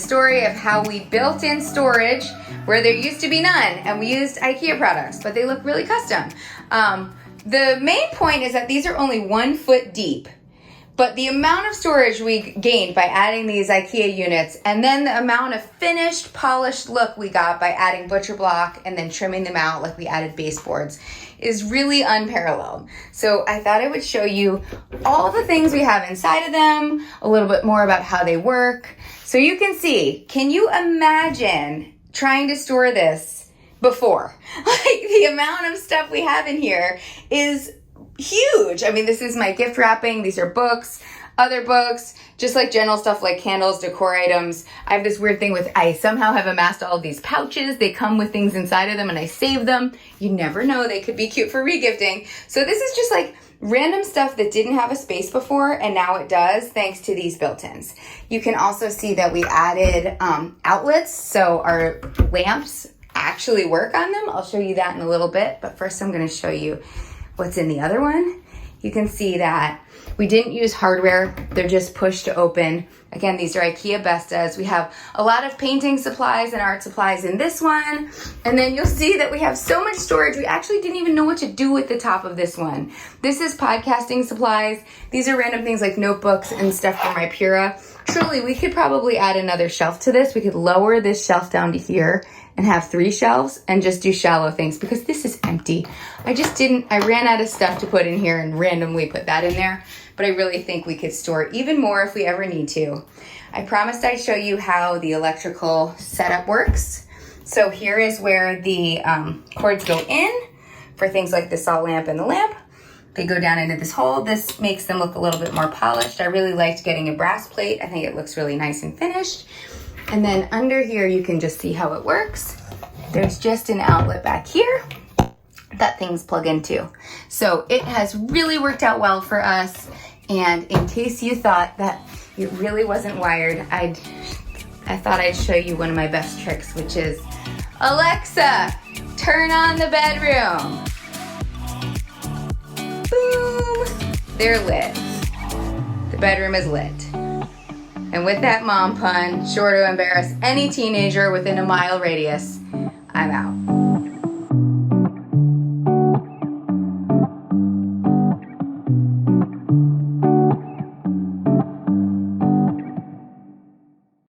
story of how we built in storage where there used to be none, and we used Ikea products, but they look really custom. The main point is that these are only 1 foot deep, but the amount of storage we gained by adding these Ikea units, and then the amount of finished, polished look we got by adding butcher block and then trimming them out like we added baseboards, is really unparalleled. So I thought I would show you all the things we have inside of them, a little bit more about how they work. So you can see, can you imagine trying to store this before? Like, the amount of stuff we have in here is huge. I mean, this is my gift wrapping. These are books, other books, just like general stuff like candles, decor items. I have this weird thing with, I somehow have amassed all of these pouches. They come with things inside of them and I save them. You never know, they could be cute for regifting. So this is just like random stuff that didn't have a space before, and now it does thanks to these built-ins. You can also see that we added outlets, so our lamps actually work on them. I'll show you that in a little bit, but first I'm going to show you what's in the other one. You can see that we didn't use hardware. They're just push to open. Again, these are Ikea Bestas. We have a lot of painting supplies and art supplies in this one. And then you'll see that we have so much storage. We actually didn't even know what to do with the top of this one. This is podcasting supplies. These are random things like notebooks and stuff for my Pura. Truly, we could probably add another shelf to this. We could lower this shelf down to here and have 3 shelves and just do shallow things because this is empty. I ran out of stuff to put in here and randomly put that in there, but I really think we could store even more if we ever need to. I promised I'd show you how the electrical setup works. So here is where the cords go in for things like the salt lamp and the lamp. They go down into this hole. This makes them look a little bit more polished. I really liked getting a brass plate. I think it looks really nice and finished. And then under here, you can just see how it works. There's just an outlet back here that things plug into. So it has really worked out well for us. And in case you thought that it really wasn't wired, I thought I'd show you one of my best tricks, which is, Alexa, turn on the bedroom. Boom, they're lit. The bedroom is lit. And with that mom pun, sure to embarrass any teenager within a mile radius, I'm out.